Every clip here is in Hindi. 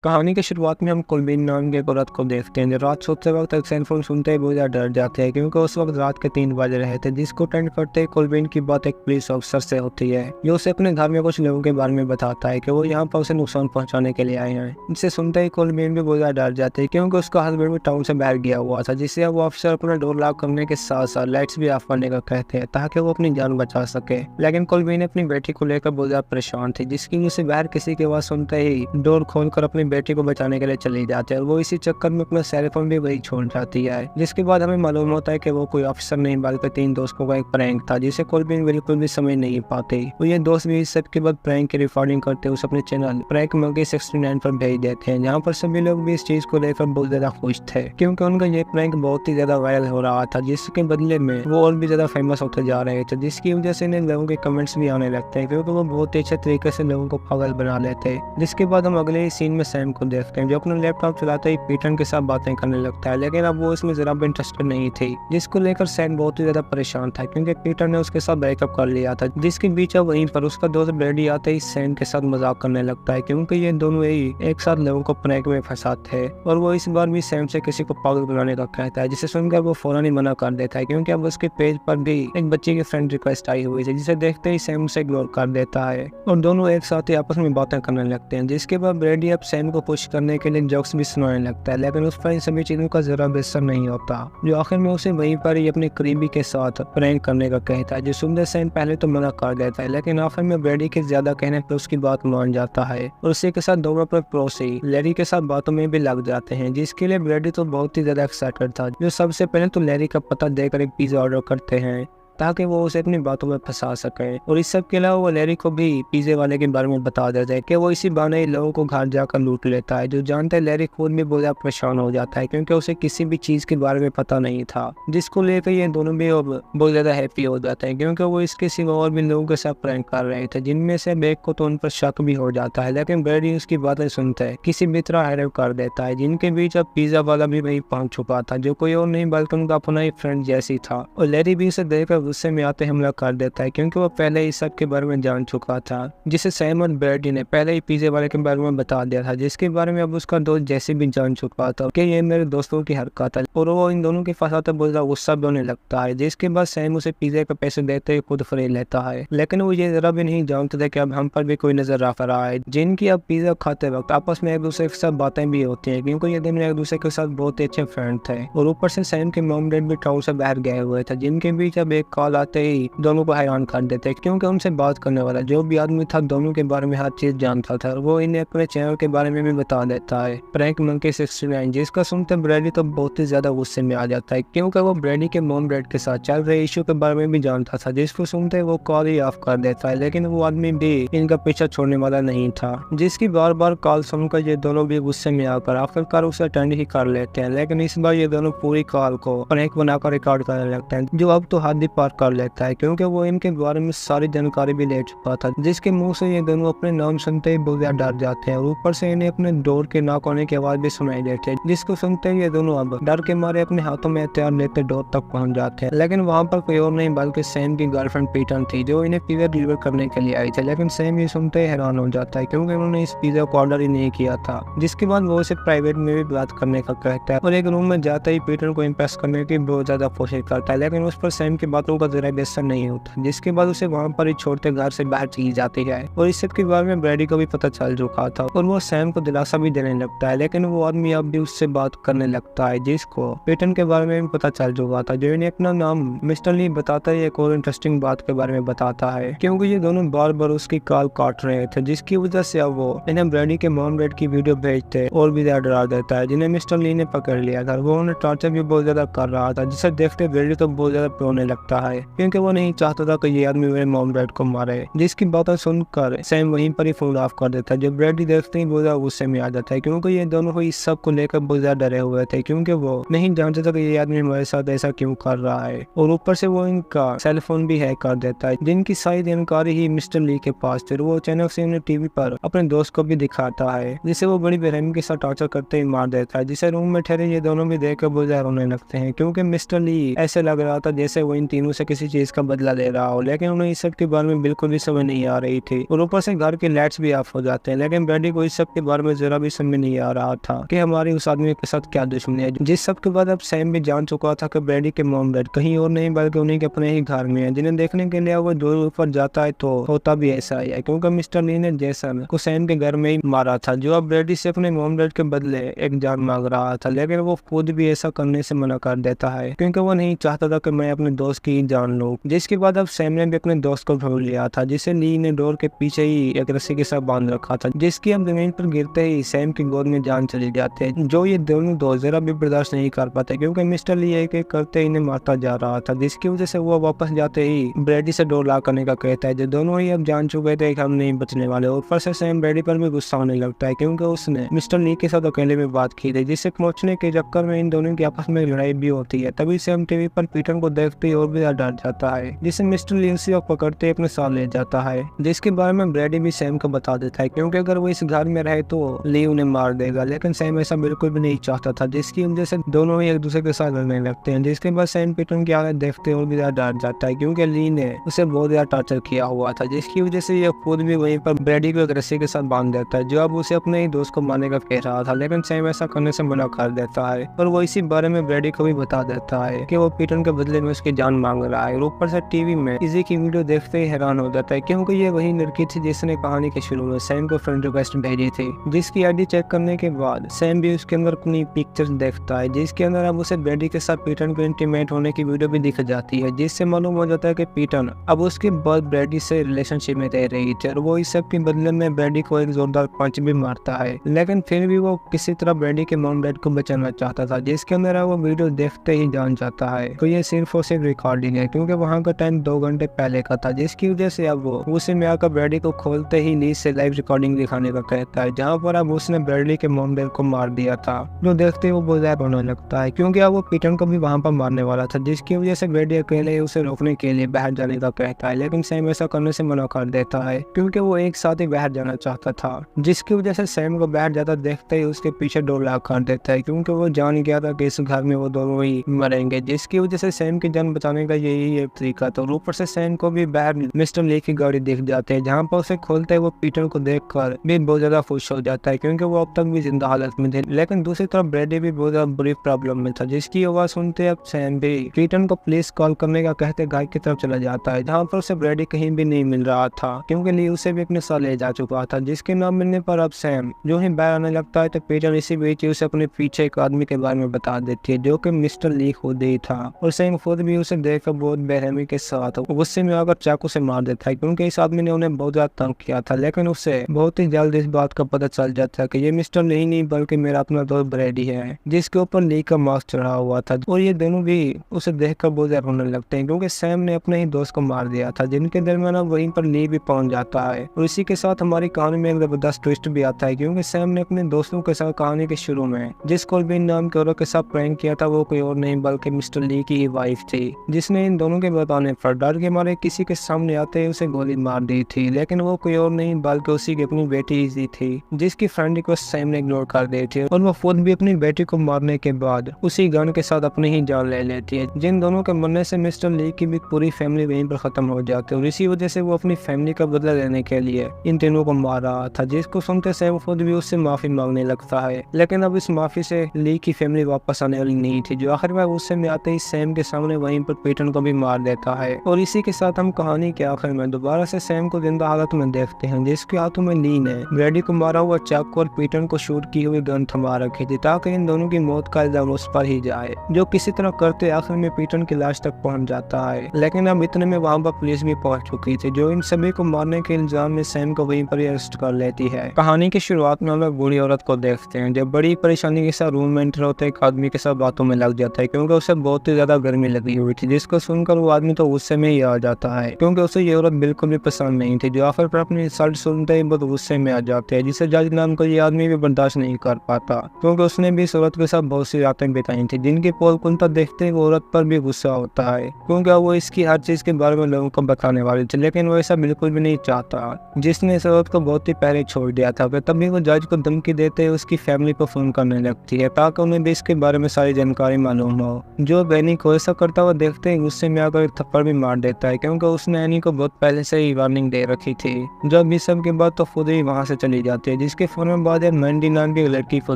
कहानी की शुरुआत में हम कुलबीन नाम के एक औरत को देखते हैं जो रात सोते वक्त अक्सर फोन सुनते ही बहुत ज़्यादा डर जाते हैं क्योंकि उस वक्त रात के 3 बज रहे थे। जिसको अटेंड करते ही कुलबीन की बात एक पुलिस ऑफिसर से होती है जो उसे अपने घर में कुछ लोगों के बारे में बताता है कि वो यहाँ पर उसे नुकसान पहुँचाने के लिए आए हैं। जिसे सुनते ही कुलबीन भी बहुत ज़्यादा डर जाती है क्योंकि उसका हस्बैंड भी टाउन से बाहर गया हुआ था, जिससे वो ऑफिसर अपना डोर लॉक करने के साथ साथ लाइट्स भी ऑफ करने का कहते हैं ताकि वो अपनी जान बचा सके। लेकिन कुलबीन अपनी बेटी को लेकर बहुत ज़्यादा परेशान थी, जिसकी वजह से बाहर किसी की आवाज़ सुनते ही डोर खोलकर अपनी बेटी को बचाने के लिए चली जाती है और वो इसी चक्कर में अपना सेल फोन भी वही छोड़ जाती है। जिसके बाद हमें मालूम होता है कि वो कोई ऑफिसर नहीं बल्कि 3 दोस्तों का एक प्रैंक था जिसे कुलबीन बिल्कुल भी समझ नहीं पाते। तो ये दोस्त भी इस सब के बाद प्रैंक की रिकॉर्डिंग करते हुए अपने चैनल प्रैंक मंकी 69 पर भेज देते हैं, जहाँ पर सभी लोग भी इस चीज को लेकर बहुत ज्यादा खुश थे क्योंकि उनका ये प्रैंक बहुत ही ज्यादा वायरल हो रहा था, जिसके बदले में वो और भी ज्यादा फेमस होते जा रहे थे, जिसकी वजह से इन्हें लोगों के कमेंट्स भी आने लगते हैं क्योंकि वो बहुत ही अच्छे तरीके से लोगों को पागल बना लेते हैं। जिसके बाद हम अगले सीन में सैम को देखते हैं जो अपना लैपटॉप चलाते ही पीटन के साथ बातें करने लगता है, लेकिन अब वो इसमें जरा भी इंटरेस्टेड नहीं थी, जिसको लेकर सैम बहुत ही ज्यादा परेशान था क्योंकि पीटर ने उसके साथ ब्रेकअप कर लिया था। जिसके बीच अब वहीं पर उसका दोस्त ब्रैडी आते ही सैम के साथ मजाक करने लगता है क्योंकि ये दोनों ही एक साथ लोगों को प्रैंक में फंसाते हैं और वो इस बार भी सैम से किसी को पागल बनाने का कहता है, जिसे सुनकर वो फौरन ही मना कर देता है क्योंकि अब उसके पेज पर भी एक बच्चे की फ्रेंड रिक्वेस्ट आई हुई थी, जिसे देखते ही सैम उसे इग्नोर कर देता है और दोनों एक साथ ही आपस में बातें करने लगते हैं। जिसके बाद ब्रैडी अब सैम को पुश करने के लिए जोक्स भी सुनाने लगता है, लेकिन उस पर इन सभी चीजों का जरा भी असर नहीं होता, जो आखिर में उसे वहीं पर ही अपने करीबी के साथ प्रैंक करने का कहता है, जो सुंदर सैम पहले तो मना कर देता है लेकिन आखिर में ब्रैडी के ज्यादा कहने पर उसकी बात मान जाता है और उसी के साथ दोनों पर पड़ोसी लैरी के साथ बातों में भी लग जाते हैं, जिसके लिए ब्रैडी तो बहुत ही ज्यादा एक्साइटेड था, जो सबसे पहले तो लैरी का पता देकर एक पिज्जा ऑर्डर करते हैं ताकि वो उसे अपनी बातों में फंसा सके और इस सब के अलावा वो लैरी को भी पिज्जे वाले के बारे में बता देता है कि वो इसी बहाने ही लोगों को घर जाकर लूट लेता है, जो जानते हैं लैरी खुद भी बहुत ज्यादा परेशान हो जाता है क्योंकि उसे किसी भी चीज के बारे में पता नहीं था, जिसको लेकर ये दोनों भी अब बहुत ज्यादा हैप्पी हो जाते हैं क्योंकि वो इसके सिवा और भी लोगों के साथ प्रैंक कर रहे थे, जिनमें से एक को तो उन पर शक भी हो जाता है, लेकिन ब्रैडी उसकी बातें सुनते है किसी भी तरह हैरव कर देता है। जिनके बीच अब पिज्जा वाला भी वही पहुंच चुका था, जो कोई और नहीं बल्कि उनका अपना ही फ्रेंड जैसी था और लैरी भी उसे देखकर गुस्से में आते हमला कर देता है क्योंकि वो पहले ही सब के बारे में जान चुका था, जिसे सैम और ब्रैडी ने पहले ही पिज्जे वाले के बारे में बता दिया था, जिसके बारे में अब उसका दोस्त जैसे भी जान चुका था कि ये मेरे दोस्तों की हरकत है और वो इन दोनों के फंसाते बहुत ज्यादा गुस्सा भी होने लगता है। जिसके बाद सैम उसे पिज्जे के पैसे देते हुए खुद फ्री लेता है, लेकिन वो ये जरा भी नहीं जानते थे कि अब हम पर भी कोई नजर रख रहा है। जिनकी अब पिज्जा खाते वक्त आपस में एक दूसरे के साथ बातें भी होती है क्योंकि ये दोनों एक दूसरे के साथ बहुत ही अच्छे फ्रेंड थे और ऊपर से सैम के मॉम डैड भी टाउन से बाहर गए हुए थे, जिनके बीच अब एक कॉल आते ही दोनों को हैरान कर देते क्योंकि उनसे बात करने वाला जो भी आदमी था दोनों के बारे में हर चीज जानता था और वो इन्हें अपने चैनल के बारे में भी बता देता है, प्रैंक मंकी 69, जिसका सुनते ब्रैडी तो बहुत ही ज्यादा गुस्से में आ जाता है क्योंकि वो ब्रैडी के मॉम डैड के साथ चल रहे इशू के बारे में भी जानता था, जिसको सुनते वो कॉल ही ऑफ कर देता है, लेकिन वो आदमी भी इनका पीछा छोड़ने वाला नहीं था, जिसकी बार बार कॉल सुनकर ये दोनों भी गुस्से में आकर आखिरकार उसे अटेंड ही कर लेते हैं, लेकिन इस बार ये दोनों पूरी कॉल को प्रैंक बनाकर रिकॉर्ड करने लगते हैं, जो अब तो हद ही पार कर लेता है क्योंकि वो इनके बारे में सारी जानकारी भी ले चुका था, जिसके मुंह से ये दोनों अपने नाम सुनते ही बहुत ज्यादा डर जाते हैं और ऊपर से इन्हें अपने डोर के नॉक होने की आवाज भी सुनाई देती है, जिसको सुनते ही ये दोनों अब डर के मारे अपने हाथों में हथियार लेते डोर तक पहुंच जाते हैं, लेकिन वहां पर कोई और नहीं बल्कि सैम की गर्लफ्रेंड पीटन थी जो इन्हें पिज्जा डिलीवर करने के लिए आई थी, लेकिन सैम ये सुनते ही हैरान हो जाता है क्योंकि उन्होंने इस पिज्जा को ऑर्डर ही नहीं किया था। जिसके बाद वो उसे प्राइवेट में भी बात करने का कहता है और एक रूम में जाते ही पीटन को इम्प्रेस करने की बहुत ज्यादा कोशिश करता है, लेकिन उस पर सैम की बातों का जरा भी असर नहीं होता, जिसके बाद उसे वहां पर ही छोड़ते घर से बाहर चली जाती है और इस सब के बारे में ब्रैडी को भी पता चल चुका था और वो सैम को दिलासा भी देने लगता है, लेकिन वो आदमी अब भी उससे बात करने लगता है, जिसको पीटन के बारे में भी पता चल चुका था, जो इन्हें अपना नाम मिस्टर ली बताता है। एक और इंटरेस्टिंग बात के बारे में बताता है क्योंकि ये दोनों बार बार उसकी कॉल काट रहे थे, जिसकी वजह से अब वो इन्हें ब्रैडी के मॉम डैड की वीडियो भेजते और भी ज्यादा डरा देता है, जिन्हें मिस्टर ली ने पकड़ लिया था। वो उन्हें टॉर्चर भी बहुत ज्यादा कर रहा था, जिसे देखते ब्रैडी तो बहुत ज्यादा रोने लगता है क्योंकि वो नहीं चाहता था कि ये आदमी मेरे मॉम डैड को मारे, जिसकी बातें सुनकर सैम वहीं पर ही फोन ऑफ कर देता है, जो ब्रैडी देखते ही बहुत ज्यादा गुस्से में आ जाता है क्योंकि ये दोनों को इस सब को लेकर बहुत ज्यादा डरे हुए थे क्योंकि वो नहीं जानते थे कि ये आदमी हमारे साथ ऐसा क्यों कर रहा है और ऊपर से वो इनका सेल फोन भी हैक कर देता है, जिनकी सारी जानकारी ही मिस्टर ली के पास थी। वो अचानक से उन्हें टीवी पर अपने दोस्त को भी दिखाता है, जिसे वो बड़ी बेरहमी के साथ टॉर्चर करते ही मार देता है, जिसे रूम में ठहरे ये दोनों भी देखकर बहुत ज्यादा रोने लगते हैं क्योंकि मिस्टर ली ऐसे लग रहा था जैसे वो इन तीनों उसे किसी चीज का बदला ले रहा हो, लेकिन उन्हें इस सब के बारे में बिल्कुल भी समझ नहीं आ रही थी। और ऊपर से घर के लाइट्स भी ऑफ हो जाते हैं, लेकिन ब्रैडी को इस सब के बारे में जरा भी समझ नहीं आ रहा था कि हमारी उस आदमी के साथ क्या दुश्मनी है। जिस सब के बाद अब सैम भी जान चुका था कि ब्रैडी के मॉम डैड कहीं और नहीं बल्कि उन्हीं के अपने ही घर में है, जिन्हें देखने के लिए वो दूर ऊपर जाता है। तो होता भी ऐसा ही है, क्योंकि मिस्टर ली ने जैसन को सैम के घर में ही मारा था, जो अब ब्रैडी से अपने मॉम डैड के बदले एक जान मांग रहा था। लेकिन वो खुद भी ऐसा करने से मना कर देता है, क्योंकि वो नहीं चाहता था कि मैं अपने दोस्त की जान लूं। जिसके बाद अब सैम ने भी अपने दोस्त को ढूंढ लिया था, जिसे ली ने डोर के पीछे ही एक रस्सी के साथ बांध रखा था, जिसकी अब जमीन पर गिरते ही सैम की गोद में जान चली जाती है। जो ये दोनों दोस्त जरा भी बर्दाश्त नहीं कर पाते, क्योंकि मिस्टर ली एक एक करते इन्हें मारता जा रहा था, जिसकी वजह से वो वापस जाते ही ब्रैडी से डोर लॉक करने का कहता है। जो दोनों ही अब जान चुके थे कि हम नहीं बचने वाले। ऊपर से सैम ब्रैडी पर भी गुस्सा होने लगता है, क्योंकि उसने मिस्टर ली के साथ अकेले में बात की थी, जिससे पहुंचने के चक्कर में इन दोनों की आपस में लड़ाई भी होती है। तभी सैम टीवी पर पीटर को देखते ही और भी ज्यादा डर जाता है, जिसे मिस्टर ली उसे पकड़ते अपने साथ ले जाता है, जिसके बारे में ब्रैडी भी सैम को बता देता है, क्योंकि अगर वो इस घर में रहे तो ली उन्हें मार देगा। लेकिन सैम ऐसा बिल्कुल भी नहीं चाहता था, जिसकी वजह से दोनों ही एक दूसरे के साथ लड़ने लगते हैं। जिसके बाद सैम पीटर की हालत देखते और भी ज्यादा डर जाता है, क्योंकि ली ने उसे बहुत ज्यादा टॉर्चर किया हुआ था, जिसकी वजह से ये खुद भी वहीं पर ब्रैडी को एक रस्सी के साथ बांध देता है, जो अब उसे अपने ही दोस्त को मारने का कह रहा था। लेकिन सैम ऐसा करने से मना कर देता है, और वो इसी बारे में ब्रैडी को भी बता देता है कि वो पीटर के बदले में उसकी जान मांग रहा है। और ऊपर से टीवी में इसी की वीडियो देखते ही हैरान हो जाता है, क्योंकि ये वही लड़की थी जिसने कहानी के शुरू में सैम को फ्रेंड रिक्वेस्ट भेजी थी, जिसकी आईडी चेक करने के बाद सैम भी उसके अंदर अपनी पिक्चर देखता है, जिसके अंदर अब उसे ब्रैडी के साथ पीटर को इंटीमेट होने की वीडियो भी दिख जाती है, जिससे मालूम हो जाता है कि पीटर अब उसके बाद ब्रैडी से रिलेशनशिप में रह रही थी। और वो इस सब के बदले में ब्रैडी को एक जोरदार पंच भी मारता है, लेकिन फिर भी वो किसी तरह ब्रैडी के मॉम डैड को बचाना चाहता था, जिसके अंदर वो वीडियो देखते ही जान जाता है तो ये सिर्फ और सिर्फ रिकॉर्डिंग है, क्योंकि वहाँ का टाइम 2 घंटे पहले का था, जिसकी वजह से अब वो उसी में आकर ब्रैडी को खोलते ही लीज से लाइव रिकॉर्डिंग दिखाने का कहता है, जहाँ पर अब उसने ब्रैडी के मॉम डैड को मार दिया था। जो देखते ही वो बहुत होने लगता है, क्योंकि अब वो पीटर को भी वहाँ पर मारने वाला था, जिसकी वजह से ब्रैडी अकेले उसे रोकने के लिए बाहर जाने का कहता है। लेकिन सैम ऐसा करने से मना कर देता है, क्योंकि वो एक साथ ही बाहर जाना चाहता था, जिसकी वजह से सैम को बाहर जाता देखते ही उसके पीछे डोर लॉक कर देता है, क्योंकि वो जान गया था कि इस घर में वो दोनों ही मरेंगे, जिसकी वजह से सैम की जान बचाने का यही एक तरीका था। और ऊपर से सैम को भी बाहर मिस्टर ली की गाड़ी दिख जाती है, जहाँ पर उसे खोलते वो पीटर को देखकर भी बहुत ज्यादा खुश हो जाता है, क्योंकि वो अब तक भी जिंदा हालत में थे। लेकिन दूसरी तरफ ब्रैडी भी बहुत ज्यादा बुरी प्रॉब्लम में था, जिसकी आवाज सुनते अब सैम भी पीटर को पुलिस कॉल करने का कहते घर की तरफ चला जाता है, जहाँ पर उसे ब्रैडी कहीं भी नहीं मिल रहा था, क्योंकि ली उसे भी अपने साथ ले जा चुका था। जिसके नाम मिलने पर अब सैम जो ही बाहर आने लगता है तो पीटर इसी बीच उसे अपने पीछे एक आदमी के बारे में बता देती है, जो कि मिस्टर ली खुद ही था। और सैम खुद भी उसे देखकर बहुत बेरहमी के साथ गुस्से में आकर चाकू से मार देता है, क्योंकि इस आदमी ने उन्हें बहुत ज्यादा तंग किया था। लेकिन उसे बहुत ही जल्द इस बात का पता चल जाता है कि ये मिस्टर ली नहीं बल्कि मेरा अपना दोस्त ब्रैडी है, जिसके ऊपर ली का मास्क चढ़ा हुआ था। और ये दोनों भी उसे देखकर बहुत ज्यादा रोने लगते हैं, क्योंकि सैम ने अपने ही दोस्त को मार दिया था, जिनके दरमियान वहीं पर ली भी पहुंच जाता है। और इसी के साथ हमारी कहानी में एक जबरदस्त ट्विस्ट भी आता है, क्योंकि सैम ने अपने दोस्तों के साथ कहानी के शुरू में जिस कोलबिन नाम के औरत के साथ प्रैंक किया था वो कोई और नहीं बल्कि मिस्टर ली की ही वाइफ थी, जिसने इन दोनों के बताने पर डर के मारे किसी के सामने आते ही उसे गोली मार दी थी। लेकिन वो कोई और नहीं बल्कि उसी की अपनी बेटी इजी थी, जिसकी फ्रेंड रिक्वेस्ट सैम ने इग्नोर कर दी थी, और वो खुद भी अपनी बेटी को मारने के बाद उसी गन के साथ अपनी ही जान ले लेती है। जिन दोनों के मरने से मिस्टर ली की भी पूरी फैमिली वहीं पर खत्म हो जाती है, और इसी वजह से वो अपनी फैमिली का बदला लेने के लिए इन तीनों को मार रहा था, जिसको सुनते सैम खुद भी उससे माफी मांगने लगता है। लेकिन अब इस माफी से ली की फैमिली वापस आने वाली नहीं थी, जो आखिर में गुस्से में आते ही सैम के सामने वहीं पर पीटर को भी मार देता है। और इसी के साथ हम कहानी के आखिर में दोबारा से सैम को जिंदा हालत में देखते हैं, जिसके हाथों में ली ने ब्रैडी को मारा हुआ चाकू और पीटर को शूट की हुई गन थमा रखी थी, ताकि इन दोनों की मौत का इल्जाम उस पर ही जाए, जो किसी तरह करते आखिर में पीटर की लाश तक पहुंच जाता है। लेकिन अब इतने में वहाँ पर पुलिस भी पहुंच चुकी थी, जो इन सभी को मारने के इल्जाम में सैम को वहीं पर अरेस्ट कर लेती है। कहानी की शुरुआत में हम लोग बूढ़ी औरत को देखते हैं, जब बड़ी परेशानी के साथ रूम में एंटर होते एक आदमी के साथ बातों में लग जाता है, क्योंकि उसे बहुत ही ज्यादा गर्मी लगी हुई थी, जिसको सुनकर वो आदमी तो गुस्से में ही आ जाता है, क्योंकि उसे ये औरत बिल्कुल भी पसंद नहीं थी, जो आखिर पर अपनी इंसल्ट सुनते ही बहुत गुस्से में आ जाते हैं, जिसे जज नाम का ये आदमी भी बर्दाश्त नहीं कर पाता, क्योंकि उसने भी इस औरत के साथ बहुत सी रातें बिताई थी, जिनकी पोलकुंता देखते ही वो औरत पर भी गुस्सा होता है, क्योंकि वो इसकी हर चीज के बारे में लोगों को बताने वाली थी। लेकिन वो ऐसा बिल्कुल भी नहीं चाहता, जिसने इस औरत को बहुत ही पहले छोड़ दिया था। तभी वो जज को धमकी देते हुए उसकी फैमिली को फोन करने लगती है, ताकि उन्हें भी इसके बारे में सारी जानकारी मालूम हो। जो बेनी को ऐसा करता हुआ देखते ही गुस्से में आकर एक थप्पड़ भी मार देता है, क्योंकि उसने एनी को बहुत पहले से ही वार्निंग दे रखी थी। जब इस सब के बाद तो खुद ही वहाँ से चली जाती है, जिसके फौरन बाद मैंडी नाम की लड़की को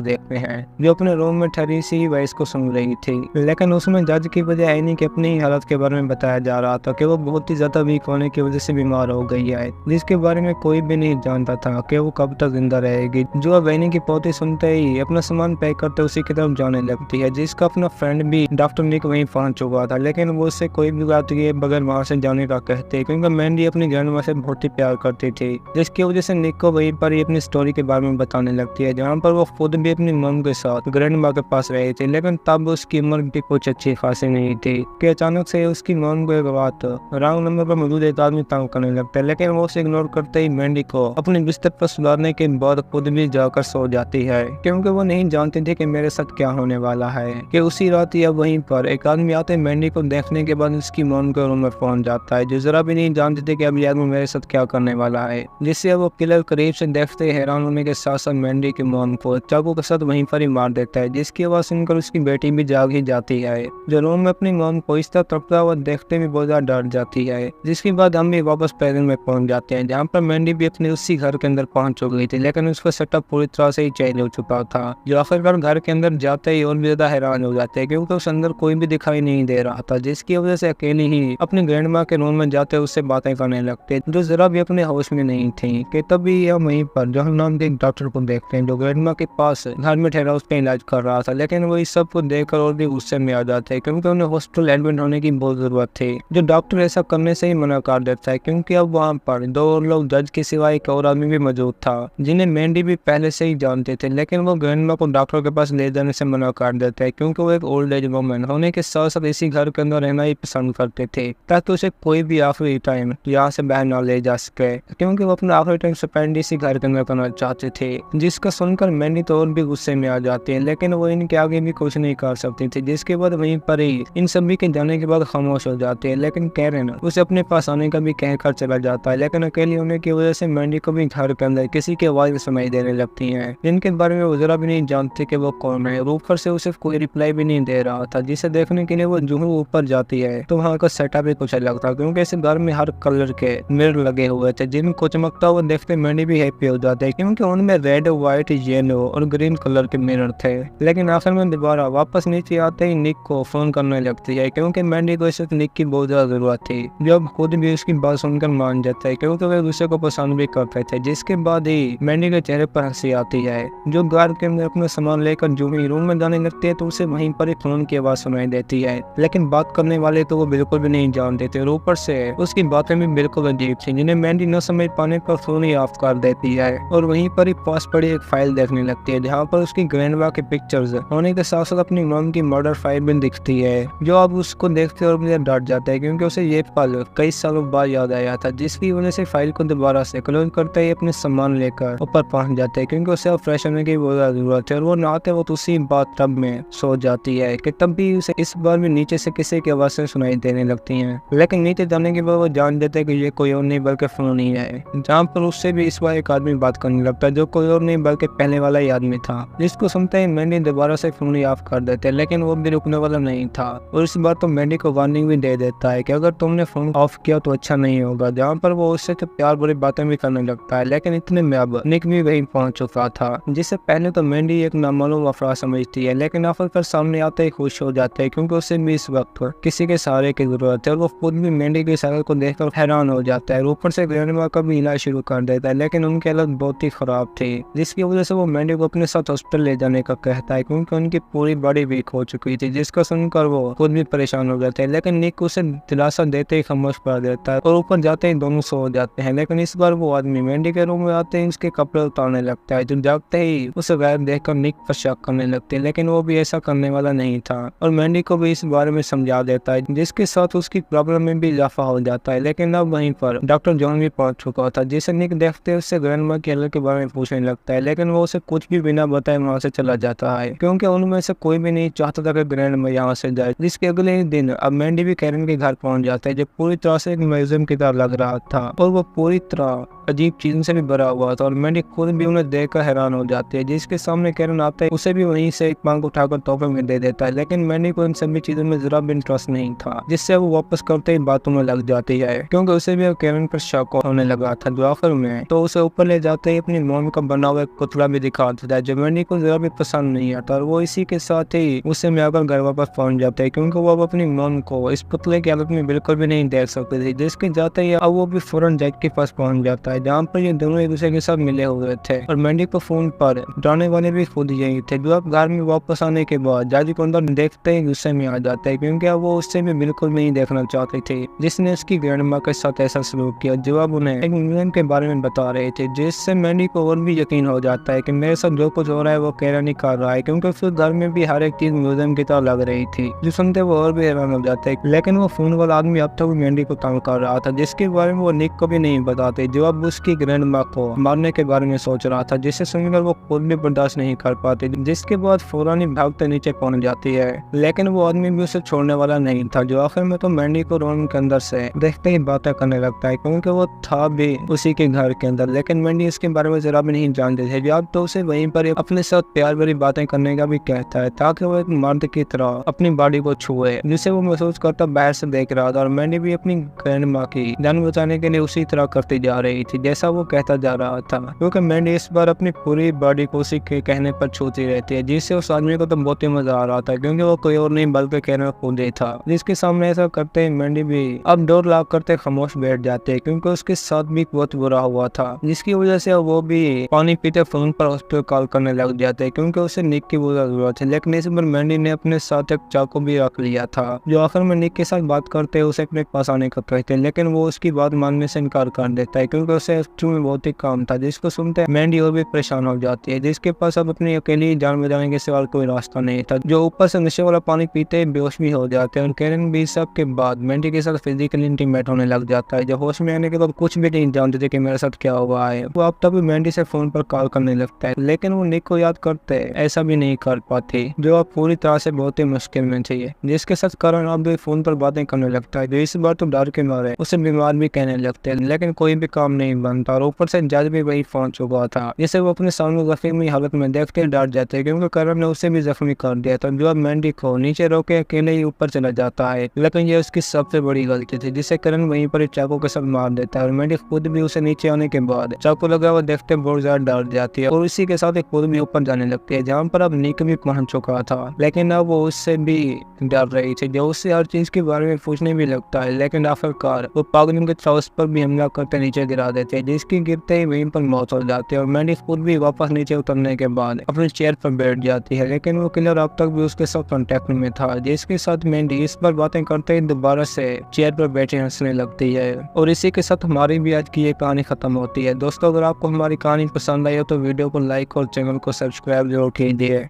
देखते हैं जो अपने रूम में ठहरी सी वॉइस को सुन रही थी। लेकिन उसमें जज की वजह एनी की अपनी ही हालत के बारे में बताया जा रहा था कि वो बहुत ही ज्यादा वीक होने की वजह से बीमार हो गई है, जिसके बारे में कोई भी नहीं जानता था कि वो कब तक जिंदा रहेगी। जो अब एनी की पोती सुनते ही अपना सामान पैक करते उसी की तरफ जाने लगती है, जिसका अपना फ्रेंड भी डॉक्टर निक वहीं पहुंच चुका था। लेकिन वो उससे कोई भी बात किए बगैर वहां से जाने का कहते, क्योंकि मैंडी अपनी ग्रैंडमा से बहुत ही प्यार करती थी, जिसकी वजह से निक को वहीं पर ही अपनी स्टोरी के बारे में बताने लगती है, जहाँ पर वो खुद भी अपनी मम के साथ ग्रैंडमा के पास रही थी। लेकिन तब उसकी उम्र भी कुछ अच्छी खासी नहीं थी कि अचानक से उसकी मम को एक रात रॉन्ग नंबर पर मौजूद एक आदमी तंग करने लगता है। लेकिन वो उसे इग्नोर करते ही मैंडी को अपने बिस्तर पर सुधारने के बाद खुद भी जाकर सो जाती है, क्योंकि वो नहीं जानती थी कि मेरे साथ क्या होने वाला है। कि उसी रात या वहीं पर एक आदमी आते मैंडी को देखने के बाद उसकी मॉम के रूम में पहुंच जाता है, जो जरा भी नहीं जानते थे कि अब ये आदमी मेरे साथ क्या करने वाला है, जिससे वो किलर करीब से देखते हैरान होने के साथ साथ मैंडी की मॉम को चाकू के साथ वहीं पर ही मार देता है, जिसकी आवाज सुनकर उसकी बेटी भी जाग ही जाती है, जो रूम में अपनी मॉम को इस तरह तड़पता हुआ देखते भी बहुत ज्यादा डर जाती है। जिसके बाद हम भी वापस पैदल में पहुंच जाते हैं, जहाँ पर मैंडी भी अपने उसी घर के अंदर पहुंच चुकी थी, लेकिन उसका सेटअप पूरी तरह से ही चेंज हो चुका था। जो आखिरकार घर के अंदर जाते ही और भी ज्यादा हैरान हो जाते हैं, क्योंकि उस अंदर कोई भी दिखाई नहीं दे रहा था, जिसकी वजह से अकेली ही अपने ग्रैंडमा के रूम में जाते उससे बातें करने लगते, जो जरा भी अपने होश में नहीं थी। कि तभी हम वहीं पर जॉन नाम के एक डॉक्टर को देखते हैं, जो ग्रैंडमा के पास घर में ठहरा उसका इलाज कर रहा था। लेकिन वो इस सब को देखकर और भी गुस्से में आ जाते हैं, क्योंकि उन्हें हॉस्पिटल एडमिट होने की बहुत जरूरत थी। जो डॉक्टर ऐसा करने से ही मना कर देता है, क्योंकि अब वहाँ पर दो और लोग जज के सिवाय एक और आदमी भी मौजूद था, जिन्हें मैंडी भी पहले से ही जानते थे। लेकिन वो ग्रैंडमा को डॉक्टर के पास ले जाने से मना कर देते हैं, क्योंकि वो एक ओल्ड एज वुमन होने के साथ साथ इसी घर के अंदर रहना ही पसंद करते थे, ताकि उसे कोई भी आखिरी टाइम यहाँ से बाहर न ले जा सके, क्योंकि वो अपना आखिरी टाइम स्पेंड इसी घर के अंदर करना चाहते थे। जिसका सुनकर मैंडी तो और भी गुस्से में आ जाती है, लेकिन वो इनके आगे भी कुछ नहीं कर सकती थी। जिसके बाद वहीं पर ही इन सभी के जाने के बाद खामोश हो जाते हैं। लेकिन कैरन उसे अपने पास आने का भी कहकर चला जाता है, लेकिन अकेली होने की वजह से मैंडी को भी घर के अंदर किसी की आवाज सुनाई देने लगती है, जिनके बारे में वो जरा भी नहीं जानते कि वो कौन है। ऊपर से उसे कोई रिप्लाई भी नहीं दे रहा था, जिसे देखने के लिए वो जो ऊपर जाती है तो वहाँ का सेटअप भी कुछ अलग था, क्योंकि इस घर में हर कलर के मिरर लगे हुए थे, जिनको चमकता हुआ देखते मैंडी भी हैप्पी हो जाते हैं, क्योंकि उनमें रेड, व्हाइट, येलो और ग्रीन कलर के मिरर थे। लेकिन आखिर में दोबारा वापस नीचे आते ही निक को फोन करने लगती है, क्योंकि मैंडी को इस वक्त निक की बहुत ज्यादा जरूरत थी, जो अब खुद भी उसकी बात सुनकर मान जाता है, क्योंकि वे दूसरे को पसंद भी करते थे। जिसके बाद ही मैंडी के चेहरे पर हंसी आती है, जो घर के अंदर अपना सामान लेकर जो ही रूम में जाने लगती है तो उसे वहीं पर एक फोन की आवाज सुनाई देती है। लेकिन बात करने वाले तो वो बिल्कुल भी नहीं जानते थे, और ऊपर से उसकी बातें भी बिल्कुल अजीब थी, जिन्हें मैंडी न समझ पाने पर फोन ही ऑफ कर देती है, और वहीं पर ही पास पड़ी एक फाइल देखने लगती है, जहाँ पर उसकी ग्रैंडमा के पिक्चर्स होने के साथ साथ अपनी मॉम की मर्डर फाइल भी दिखती है। जो अब उसको देखते और मुझे डर जाता है, क्योंकि उसे ये पल कई सालों बाद याद आया था, जिसकी वजह से फाइल को दोबारा से क्लोज करते ही अपने सामान लेकर ऊपर पहुंच जाते हैं, क्योंकि उसे अब फ्रेश होने की बहुत जरूरत है। और वो नहाते वो उसी बात टब में सो जाती है कि तब भी उसे इस बार भी नीचे से किसी की आवाज़ें सुनाई देने लगती हैं। लेकिन नीचे जाने के बाद वो जान देते हैं कि ये कोई और नहीं बल्कि फोन ही है, जहाँ पर उससे भी इस बार एक आदमी बात करने लगता है, जो कोई और नहीं बल्कि पहले वाला ही आदमी था, जिसको सुनते ही मैंडी दोबारा से फोन ही ऑफ कर देते हैं। लेकिन वो भी रुकने वाला नहीं था, और इस बार तो मैंडी को वार्निंग भी दे देता है कि अगर तुमने फोन ऑफ किया तो अच्छा नहीं होगा, जहाँ पर वो उससे तो प्यार भरी बातें भी करने लगता है। लेकिन इतने में अब निक भी वहीं पहुंच चुका था, जिससे पहले तो मैंडी एक नामालूम अफराद समझती है, लेकिन आखिरकार सामने आते ही खुश हो जाते हैं, क्योंकि उसे भी इस वक्त किसी के सहारे की जरूरत है। और वो खुद भी मैंडी की शक्ल को देखकर हैरान हो जाता है, ऊपर से ग्रैंडमा का भी इलाज शुरू कर देता है। लेकिन उनकी हालत बहुत ही खराब थी, जिसकी वजह से वो मैंडी को अपने साथ हॉस्पिटल ले जाने का कहता है, क्योंकि उनकी पूरी बॉडी वीक हो चुकी थी, जिसको सुनकर वो खुद भी परेशान हो जाते हैं। लेकिन निक उसे दिलासा देते ही खामोश कर देता है, और ऊपर जाते ही दोनों सो जाते हैं। लेकिन इस बार वो आदमी मैंडी के रूम में आते ही उसके कपड़े उतारने लगता है, जो जागते ही उसे गायब देखकर निक पर शक करने लगते हैं। लेकिन वो भी ऐसा करने वाला नहीं था, और मैंडी को भी इस बारे में समझा देता है, जिसके साथ उसकी प्रॉब्लम में भी इजाफा हो जाता है। लेकिन अब वहीं पर डॉक्टर जॉन भी पहुंच चुका था, जिसे निक देखते उससे ग्रैंडमा की हालत के बारे में पूछने लगता है। लेकिन वो उसे कुछ भी बिना बताए वहाँ से चला जाता है, क्योंकि उनमें से कोई भी नहीं चाहता था कि ग्रैंडमा यहाँ से जाए। जिसके अगले ही दिन अब मैंडी भी कैरन के घर पहुंच जाता है, जो पूरी तरह से एक म्यूजियम की तरह लग रहा था, और वो पूरी तरह अजीब चीजों से भी भरा हुआ था, और मैंडी खुद भी उन्हें देखकर हैरान हो जाती है। जिसके सामने कैरन आता है, उसे भी वहीं से एक मांग उठाकर तोहफे में दे देता है। लेकिन मैंडी को इन सभी चीजों में जरा भी इंटरेस्ट नहीं था, जिससे वो वापस करते ही बातों में लग जाती है क्योंकि उसे भी कैरन पर शक होने लगा था। जो आखिर में तो उसे ऊपर ले जाते ही अपनी मॉम का बना हुआ एक पुतला भी दिखा देता है जो मैंडी को जरा भी पसंद नहीं आता, और वो इसी के साथ ही उसे मिलकर घर वापस पहुंच जाते हैं क्योंकि वो अब अपनी मॉम को इस पुतले की हालत में बिल्कुल भी नहीं देख सकते थे। जिसके जाते ही अब वो भी फौरन जैक के पास पहुंच जाता है जहाँ पर ये दोनों एक दूसरे के साथ मिले हुए थे, और मैंडी को फोन पर डराने वाले भी खुद यही थे। जो अब घर में वापस आने के बाद जाजी को अंदर देखते ही गुस्से में आ जाता है क्योंकि अब वो उससे भी बिल्कुल नहीं देखना चाहते थे जिसने उसकी ग्रैंड माँ के साथ ऐसा सलूक किया। जो अब उन्हें एक म्यूजियम के बारे में बता रहे थे, जिससे मैंडी को और भी यकीन हो जाता है कि मेरे साथ जो कुछ हो रहा है वो कैरन ही कर रहा है क्योंकि उस घर में भी हर एक चीज म्यूजियम की तरह लग रही थी। जो सुनते वो और भी हैरान हो जाते हैं, लेकिन वो फोन वाला आदमी अब तक मैंडी को तंग कर रहा था जिसके बारे में वो निक को भी नहीं बताते। जो अब उसकी ग्रैंड माँ को मारने के बारे में सोच रहा था जिससे सुनकर वो खुद भी बर्दाश्त नहीं कर पाते, जिसके बाद फौरन ही भागते नीचे पहुंच जाती है। लेकिन वो आदमी भी उसे छोड़ने वाला नहीं था। जो आखिर में तो मैंडी को रूम के अंदर से देखते ही बातें करने लगता है क्योंकि वो था भी उसी के घर के अंदर, लेकिन मैंडी इसके बारे में जरा भी नहीं जानते थे। जब तो उसे वहीं पर अपने साथ प्यार भरी बातें करने का भी कहता है ताकि वो एक मर्द की तरह अपनी बॉडी को छुए, जिसे वो महसूस करता बाहर से देख रहा था। और मैंडी भी अपनी ग्रैंड माँ की जान बचाने के लिए उसी तरह करती जा रही थी जैसा वो कहता जा रहा था, क्योंकि मैंडी इस बार अपनी पूरी बॉडी को उसी के कहने पर छूती रहती है, जिससे उस आदमी को तो बहुत ही मजा आ रहा था क्योंकि वो कोई और नहीं बल्कि कैरन खुद ही था। जिसके सामने ऐसा करते ही मैंडी भी अब डोर लॉक करते खामोश बैठ जाते हैं क्योंकि उसके साथ भी बहुत बुरा हुआ था, जिसकी वजह से वो भी पानी पीते फोन पर हॉस्पिटल कॉल करने लग जाते हैं क्योंकि उसे निक की बहुत जरूरत है। लेकिन इस बार मैंडी ने अपने साथ एक चाकू भी रख लिया था। जो आखिर में निक के साथ बात करते उसे अपने पास आने का कहते हैं, लेकिन वो उसकी बात मानने से इनकार कर देता है क्योंकि उसे एक्चुअली में बहुत ही काम था। जिसको सुनते मैंडी और भी परेशान हो जाती है, जिसके पास अब अपनी अकेली जान बचाने के सिवा कोई रास्ता नहीं था। जो ऊपर से नशे वाला पानी पीते बेहोश भी हो जाते हैं, और कैरन भी सब के बाद मैंडी के साथ फिजिकली इंटीमेट होने लग जाता है। जब होश में आने के बाद कुछ भी नहीं जानते थे कि मेरे साथ क्या हुआ है। वो अब तक भी मैंडी से फोन पर कॉल करने लगता है, लेकिन वो निक को याद करते ऐसा भी नहीं कर पाती, जो अब पूरी तरह से बहुत ही मुश्किल में थी। जिसके साथ करण अब भी फोन पर बातें करने लगता है, जो इस बार तो डर के मारे उसे बीमार भी कहने लगते हैं, लेकिन कोई भी काम नहीं बनता। और ऊपर से जज भी वही पहुंच चुका था, जिसे वो अपने सामने जख्मी हालत में देखते डर जाते हैं क्योंकि करण ने उसे भी जख्मी कर दिया था। जो अब मैंडी को नीचे रोके अकेले ही ऊपर चला जाता है, लेकिन ये उसकी सबसे बड़ी गलती थी, जिसे करण वहीं पर चाकू के साथ मार देता है। और मैंडी खुद भी उसे नीचे आने के बाद चाकू लगा हुआ देखते बहुत ज्यादा डर जाती है और इसी के साथ खुद भी ऊपर जाने लगती है, जहाँ पर अब निक भी पहुंच चुका था। लेकिन अब वो उससे भी डर रही थी, जो उससे हर चीज के बारे में पूछने भी लगता है। लेकिन आखिरकार वो पागल के ट्राउस पर भी हमला करके नीचे गिरा देते हैं, जिसकी गिरते ही वहीं पर मौत हो जाती है। और मैंडी खुद भी वापस नीचे उतरने के बाद अपने चेयर पर बैठ जाती है, लेकिन वो किलर अब तक भी उसके साथ कांटेक्ट में था, जिसके साथ मैंडी इस पर बातें करते ही दोबारा से चेयर पर बैठे हंसने लगती है। और इसी के साथ हमारी भी आज की ये कहानी खत्म होती है। दोस्तों, अगर आपको हमारी कहानी पसंद आई हो तो वीडियो को लाइक और चैनल को सब्सक्राइब जरूर कीजिए।